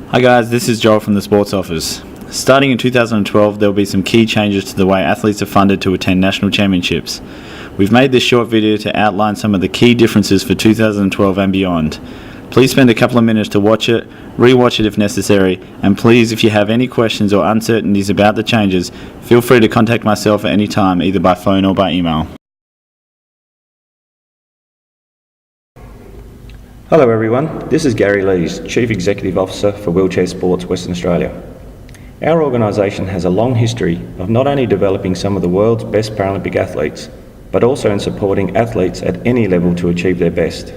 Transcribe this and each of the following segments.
Hi guys, this is Joel from the Sports Office. Starting in 2012, there will be some key changes to the way athletes are funded to attend national championships. We've made this short video to outline some of the key differences for 2012 and beyond. Please spend a couple of minutes to watch it, re-watch it if necessary, and please, if you have any questions or uncertainties about the changes, feel free to contact myself at any time, either by phone or by email. Hello everyone, this is Gary Lees, Chief Executive Officer for Wheelchair Sports Western Australia. Our organisation has a long history of not only developing some of the world's best Paralympic athletes, but also in supporting athletes at any level to achieve their best.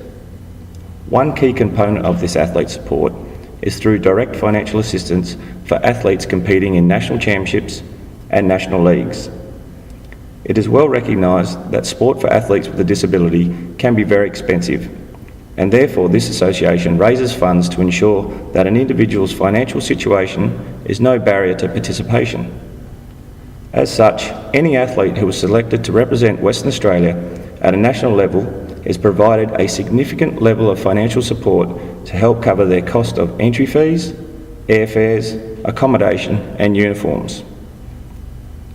One key component of this athlete support is through direct financial assistance for athletes competing in national championships and national leagues. It is well recognised that sport for athletes with a disability can be very expensive, and therefore this association raises funds to ensure that an individual's financial situation is no barrier to participation. As such, any athlete who is selected to represent Western Australia at a national level is provided a significant level of financial support to help cover their cost of entry fees, airfares, accommodation and uniforms.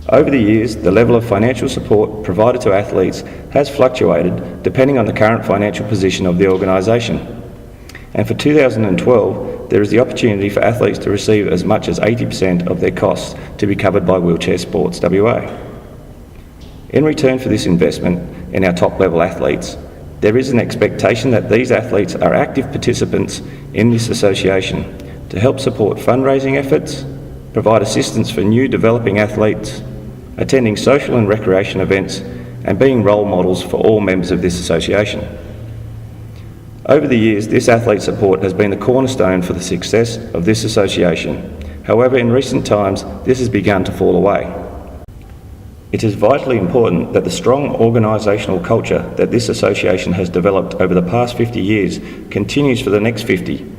Over the years, the level of financial support provided to athletes has fluctuated depending on the current financial position of the organisation. And for 2012, there is the opportunity for athletes to receive as much as 80% of their costs to be covered by Wheelchair Sports WA. In return for this investment in our top level athletes, there is an expectation that these athletes are active participants in this association to help support fundraising efforts, provide assistance for new developing athletes, attending social and recreation events, and being role models for all members of this association. Over the years, this athlete support has been the cornerstone for the success of this association. However, in recent times, this has begun to fall away. It is vitally important that the strong organisational culture that this association has developed over the past 50 years continues for the next 50,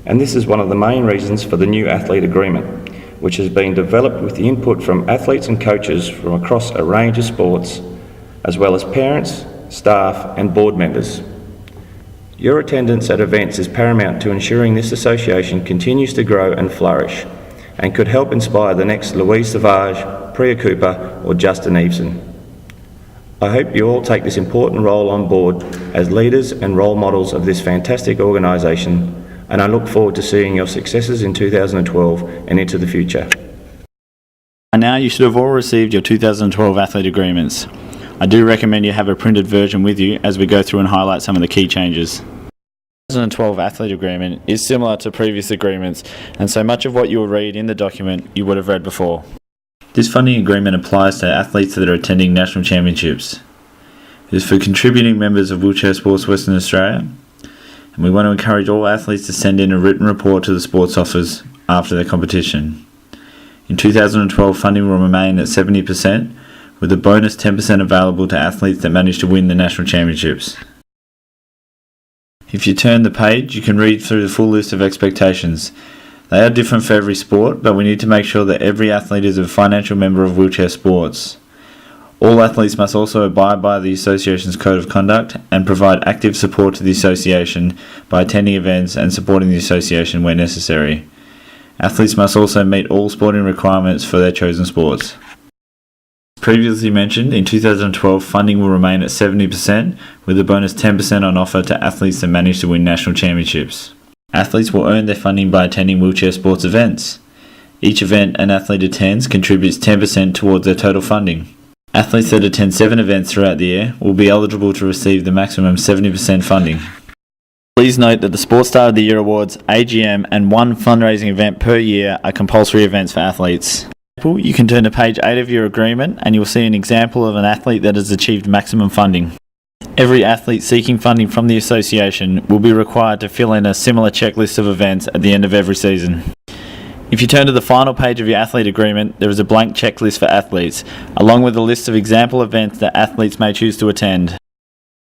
and this is one of the main reasons for the new athlete agreement, which has been developed with the input from athletes and coaches from across a range of sports, as well as parents, staff and board members. Your attendance at events is paramount to ensuring this association continues to grow and flourish, and could help inspire the next Louise Savage, Priya Cooper or Justin Eveson. I hope you all take this important role on board as leaders and role models of this fantastic organisation, and I look forward to seeing your successes in 2012 and into the future. By now you should have all received your 2012 athlete agreements. I do recommend you have a printed version with you as we go through and highlight some of the key changes. The 2012 athlete agreement is similar to previous agreements, and so much of what you will read in the document you would have read before. This funding agreement applies to athletes that are attending national championships. It is for contributing members of Wheelchair Sports Western Australia, and we want to encourage all athletes to send in a written report to the Sports Office after their competition. In 2012, funding will remain at 70%, with a bonus 10% available to athletes that manage to win the national championships. If you turn the page, you can read through the full list of expectations. They are different for every sport, but we need to make sure that every athlete is a financial member of Wheelchair Sports. All athletes must also abide by the association's code of conduct and provide active support to the association by attending events and supporting the association where necessary. Athletes must also meet all sporting requirements for their chosen sports. As previously mentioned, in 2012 funding will remain at 70%, with a bonus 10% on offer to athletes that manage to win national championships. Athletes will earn their funding by attending Wheelchair Sports events. Each event an athlete attends contributes 10% towards their total funding. Athletes that attend 7 events throughout the year will be eligible to receive the maximum 70% funding. Please note that the Sports Star of the Year Awards, AGM and one fundraising event per year are compulsory events for athletes. You can turn to page 8 of your agreement and you will see an example of an athlete that has achieved maximum funding. Every athlete seeking funding from the association will be required to fill in a similar checklist of events at the end of every season. If you turn to the final page of your athlete agreement, there is a blank checklist for athletes, along with a list of example events that athletes may choose to attend.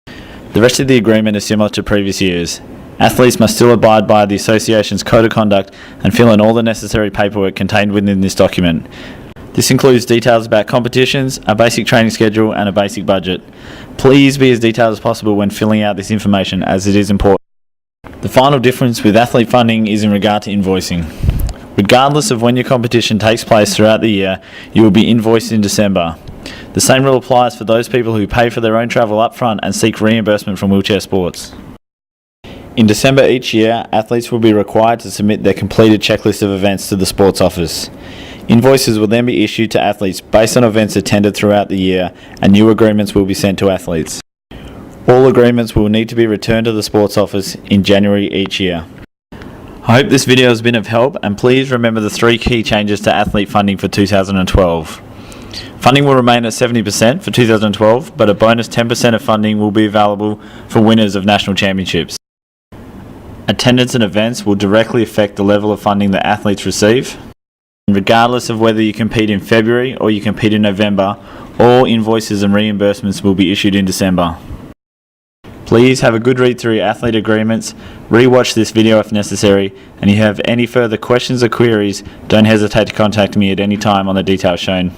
The rest of the agreement is similar to previous years. Athletes must still abide by the association's code of conduct and fill in all the necessary paperwork contained within this document. This includes details about competitions, a basic training schedule and a basic budget. Please be as detailed as possible when filling out this information, as it is important. The final difference with athlete funding is in regard to invoicing. Regardless of when your competition takes place throughout the year, you will be invoiced in December. The same rule applies for those people who pay for their own travel upfront and seek reimbursement from Wheelchair Sports. In December each year, athletes will be required to submit their completed checklist of events to the sports office. Invoices will then be issued to athletes based on events attended throughout the year, and new agreements will be sent to athletes. All agreements will need to be returned to the sports office in January each year. I hope this video has been of help, and please remember the 3 key changes to athlete funding for 2012. Funding will remain at 70% for 2012, but a bonus 10% of funding will be available for winners of national championships. Attendance and events will directly affect the level of funding that athletes receive. Regardless of whether you compete in February or you compete in November, all invoices and reimbursements will be issued in December. Please have a good read through your athlete agreements, re-watch this video if necessary, and if you have any further questions or queries, don't hesitate to contact me at any time on the details shown.